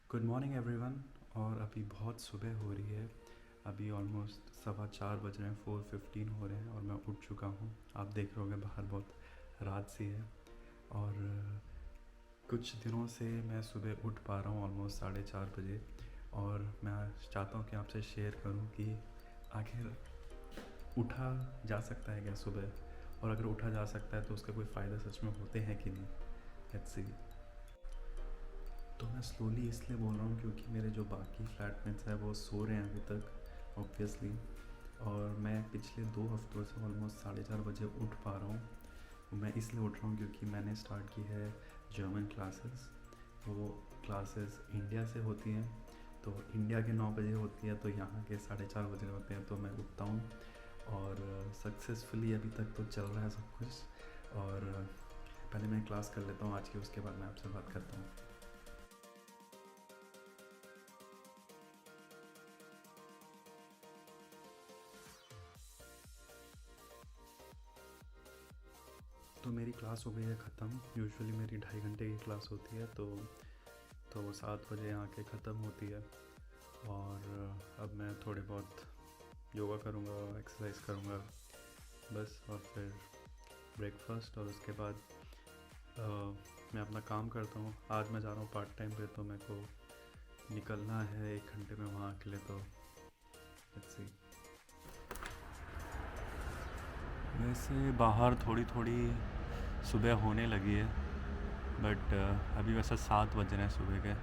Good morning everyone. और अभी बहुत सुबह हो रही है। अभी ऑलमोस्ट 4:15 बज रहे हैं, 4:15 हो रहे हैं और मैं उठ चुका हूँ। आप देख रहे होंगे बाहर बहुत रात सी है। और कुछ दिनों से मैं सुबह उठ पा रहा हूँ ऑलमोस्ट 4:30 बजे। और मैं चाहता हूँ कि आपसे शेयर करूँ कि आखिर उठा जा सकता है क्या सुबह, और अगर उठा जा सकता है तो उसके कोई फ़ायदे सच में होते हैं कि नहीं। Let's see. तो मैं स्लोली इसलिए बोल रहा हूँ क्योंकि मेरे जो बाकी फ्लैटमेट्स हैं वो सो रहे हैं अभी तक ऑब्वियसली। और मैं पिछले 2 हफ्तों से ऑलमोस्ट 4:30 बजे उठ पा रहा हूँ। मैं इसलिए उठ रहा हूँ क्योंकि मैंने स्टार्ट की है जर्मन क्लासेस। वो क्लासेस इंडिया से होती हैं, तो इंडिया के 9 बजे होती है, तो यहाँ के 4:30 बजे होते हैं। तो मैं उठता हूँ और सक्सेसफुली अभी तक तो चल रहा है सब कुछ। और पहले मैं क्लास कर लेता हूँ आज की, उसके बाद मैं आपसे बात करता हूँ। तो मेरी क्लास हो गई है ख़त्म। यूजुअली मेरी 2.5 घंटे की क्लास होती है, तो 7 बजे आके ख़त्म होती है। और अब मैं थोड़े बहुत योगा करूँगा, एक्सरसाइज करूँगा बस। और फिर ब्रेकफास्ट, और उसके बाद अ, मैं अपना काम करता हूँ। आज मैं जा रहा हूँ पार्ट टाइम पे, तो मेरे को निकलना है 1 घंटे में वहाँ के लिए। तो लेट्स सी। वैसे बाहर थोड़ी थोड़ी सुबह होने लगी है, बट अभी वैसे 7 बज रहे हैं सुबह के।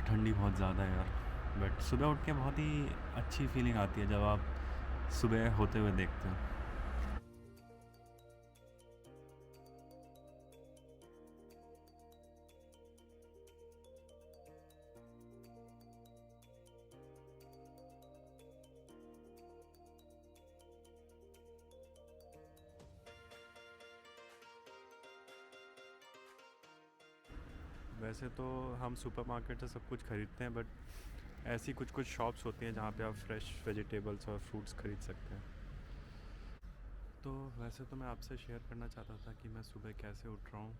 ठंडी बहुत ज़्यादा है यार। बट सुबह उठ के बहुत ही अच्छी फीलिंग आती है जब आप सुबह होते हुए देखते हो। वैसे तो हम सुपरमार्केट से सब कुछ ख़रीदते हैं, बट ऐसी कुछ कुछ शॉप्स होती हैं जहाँ पे आप फ्रेश वेजिटेबल्स और फ्रूट्स ख़रीद सकते हैं। तो वैसे तो मैं आपसे शेयर करना चाहता था कि मैं सुबह कैसे उठ रहा हूँ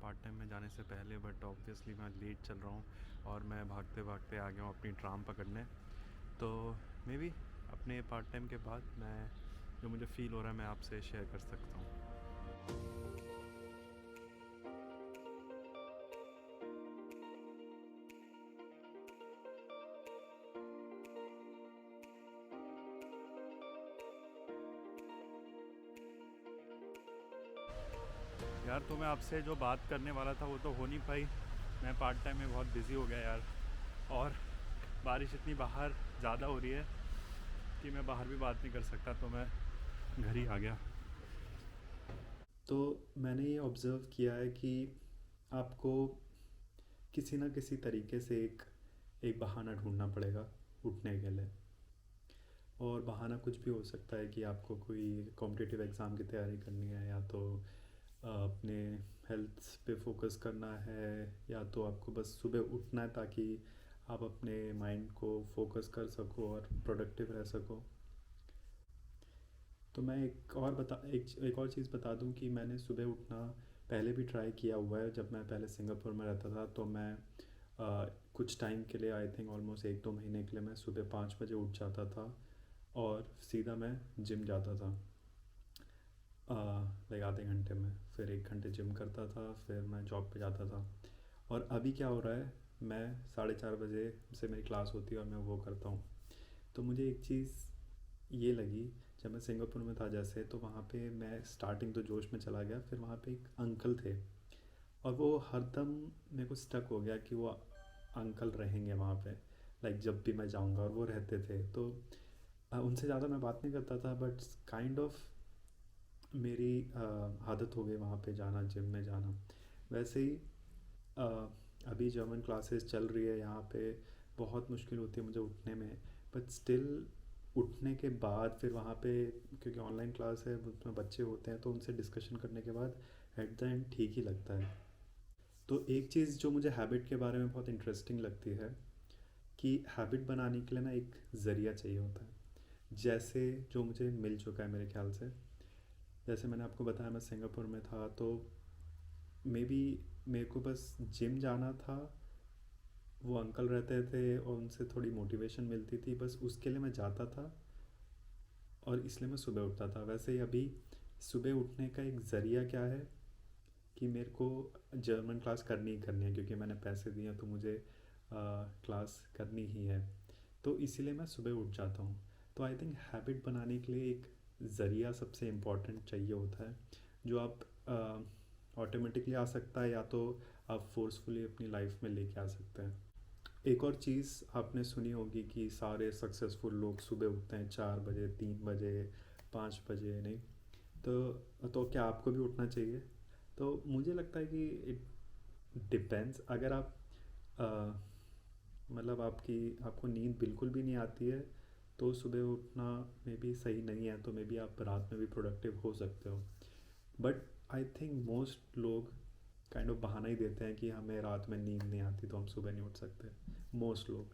पार्ट टाइम में जाने से पहले, बट ऑब्वियसली मैं लेट चल रहा हूँ और मैं भागते भागते आ गया हूँ अपनी ट्राम पकड़ने। तो मे बी अपने पार्ट टाइम के बाद मैं जो मुझे फ़ील हो रहा है मैं आपसे शेयर कर सकता हूँ। यार तो मैं आपसे जो बात करने वाला था वो तो हो नहीं पाई। मैं पार्ट टाइम में बहुत बिज़ी हो गया यार। और बारिश इतनी बाहर ज़्यादा हो रही है कि मैं बाहर भी बात नहीं कर सकता, तो मैं घर ही आ गया। तो मैंने ये ऑब्ज़र्व किया है कि आपको किसी ना किसी तरीके से एक एक बहाना ढूंढना पड़ेगा उठने के लिए। और बहाना कुछ भी हो सकता है कि आपको कोई कॉम्पिटिटिव एग्ज़ाम की तैयारी करनी है, या तो अपने हेल्थ पे फोकस करना है, या तो आपको बस सुबह उठना है ताकि आप अपने माइंड को फोकस कर सको और प्रोडक्टिव रह सको। तो मैं एक और चीज़ बता दूं कि मैंने सुबह उठना पहले भी ट्राई किया हुआ है। जब मैं पहले सिंगापुर में रहता था तो मैं कुछ टाइम के लिए, आई थिंक ऑलमोस्ट 1-2 महीने के लिए, मैं सुबह 5 बजे उठ जाता था और सीधा मैं जिम जाता था। लाइक आधे घंटे में, फिर 1 घंटे जिम करता था, फिर मैं जॉब पे जाता था। और अभी क्या हो रहा है, मैं 4:30 बजे से मेरी क्लास होती है और मैं वो करता हूँ। तो मुझे एक चीज़ ये लगी, जब मैं सिंगापुर में था जैसे, तो वहाँ पे मैं स्टार्टिंग तो जोश में चला गया। फिर वहाँ पे एक अंकल थे और वो हरदम मेरे को स्टक हो गया कि वो अंकल रहेंगे वहाँ पे। लाइक जब भी मैं जाऊँगा, और वो रहते थे। तो उनसे ज़्यादा मैं बात नहीं करता था, बट काइंड ऑफ मेरी आदत हो गई वहाँ पे जाना, जिम में जाना। वैसे ही अ, अभी जर्मन क्लासेस चल रही है यहाँ पे। बहुत मुश्किल होती है मुझे उठने में, बट स्टिल उठने के बाद फिर वहाँ पे, क्योंकि ऑनलाइन क्लास है, उसमें बच्चे होते हैं, तो उनसे डिस्कशन करने के बाद एट द एंड ठीक ही लगता है। तो एक चीज़ जो मुझे हैबिट के बारे में बहुत इंटरेस्टिंग लगती है, कि हैबिट बनाने के लिए ना एक ज़रिया चाहिए होता है, जैसे जो मुझे मिल चुका है मेरे ख्याल से। जैसे मैंने आपको बताया मैं सिंगापुर में था, तो मे बी मेरे को बस जिम जाना था वो अंकल रहते थे और उनसे थोड़ी मोटिवेशन मिलती थी, बस उसके लिए मैं जाता था और इसलिए मैं सुबह उठता था। वैसे ही अभी सुबह उठने का एक ज़रिया क्या है कि मेरे को जर्मन क्लास करनी ही करनी है, क्योंकि मैंने पैसे दिए हैं तो मुझे क्लास करनी ही है। तो इसीलिए मैं सुबह उठ जाता हूँ। तो आई थिंक हैबिट बनाने के लिए एक ज़रिया सबसे इम्पॉर्टेंट चाहिए होता है, जो आप ऑटोमेटिकली आ सकता है, या तो आप फोर्सफुली अपनी लाइफ में लेके आ सकते हैं। एक और चीज़ आपने सुनी होगी कि सारे सक्सेसफुल लोग सुबह उठते हैं 4 बजे, 3 बजे, 5 बजे, नहीं? तो क्या आपको भी उठना चाहिए? तो मुझे लगता है कि इट डिपेंड्स। अगर आप अ, मतलब आपको नींद बिल्कुल भी नहीं आती है, तो सुबह उठना मे बी सही नहीं है, तो मे बी आप रात में भी प्रोडक्टिव हो सकते हो। बट आई थिंक मोस्ट लोग काइंड ऑफ बहाना ही देते हैं कि हमें रात में नींद नहीं आती तो हम सुबह नहीं उठ सकते। मोस्ट लोग,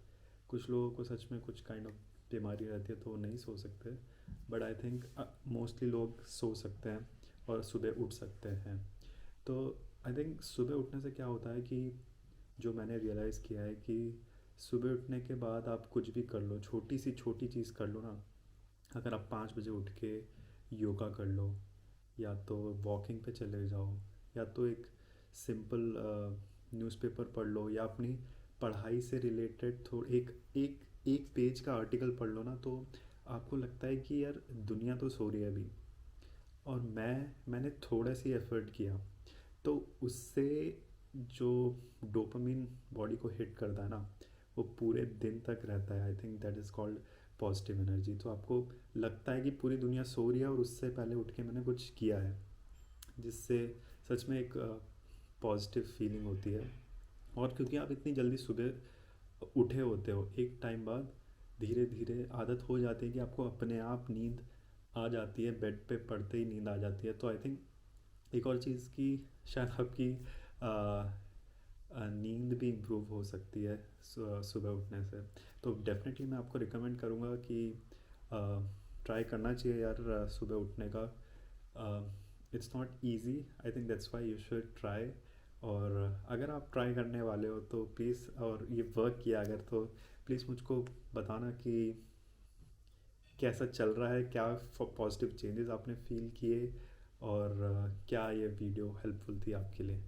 कुछ लोगों को सच में कुछ काइंड ऑफ बीमारी रहती है तो वो नहीं सो सकते, बट आई थिंक मोस्टली लोग सो सकते हैं और सुबह उठ सकते हैं। तो आई थिंक सुबह उठने से क्या होता है कि जो मैंने रियलाइज़ किया है कि सुबह उठने के बाद आप कुछ भी कर लो, छोटी सी छोटी चीज़ कर लो ना। अगर आप 5 बजे उठ के योगा कर लो, या तो वॉकिंग पे चले जाओ, या तो एक सिंपल न्यूज़पेपर पढ़ लो, या अपनी पढ़ाई से रिलेटेड एक एक एक पेज का आर्टिकल पढ़ लो ना, तो आपको लगता है कि यार दुनिया तो सो रही है अभी, और मैंने थोड़ा सी एफर्ट किया, तो उससे जो डोपामिन बॉडी को हिट करता है ना, वो पूरे दिन तक रहता है। I think that is called positive energy. तो आपको लगता है कि पूरी दुनिया सो रही है और उससे पहले उठ के मैंने कुछ किया है, जिससे सच में एक पॉजिटिव फीलिंग होती है। और क्योंकि आप इतनी जल्दी सुबह उठे होते हो, एक टाइम बाद धीरे धीरे आदत हो जाती है कि आपको अपने आप नींद आ जाती है, बेड पे पड़ते ही नींद आ जाती है। तो आई थिंक एक और चीज़ की शायद आपकी नींद भी इम्प्रूव हो सकती है सुबह उठने से। तो डेफिनेटली मैं आपको रिकमेंड करूँगा कि ट्राई करना चाहिए यार सुबह उठने का। It's not easy, I think that's why you should try. और अगर आप ट्राई करने वाले हो तो प्लीज़, और ये वर्क किया अगर, तो प्लीज़ मुझको बताना कि कैसा चल रहा है, क्या पॉजिटिव चेंजेस आपने फील किए, और क्या ये वीडियो हेल्पफुल थी आपके लिए।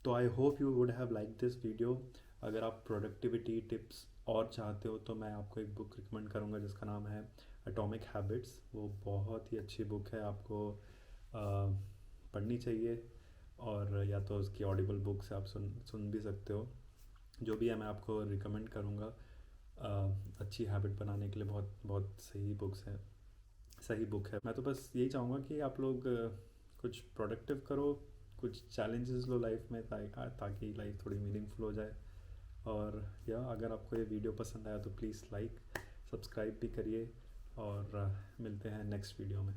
तो I hope you would have like this video. अगर आप प्रोडक्टिविटी टिप्स और चाहते हो तो मैं आपको एक बुक रिकमेंड करूँगा जिसका नाम है एटॉमिक हैबिट्स। वो बहुत ही अच्छी बुक है, आपको पढ़नी चाहिए। और या तो उसकी ऑडिबल बुक से आप सुन सुन भी सकते हो। जो भी है मैं आपको रिकमेंड करूँगा। अच्छी हैबिट बनाने के लिए बहुत बहुत सही बुक है। मैं तो बस यही चाहूँगा कि आप लोग कुछ प्रोडक्टिव करो, कुछ चैलेंजेस लो लाइफ में, ताकि लाइफ थोड़ी मीनिंगफुल हो जाए। और या अगर आपको ये वीडियो पसंद आया तो प्लीज़ लाइक सब्सक्राइब भी करिए, और मिलते हैं नेक्स्ट वीडियो में।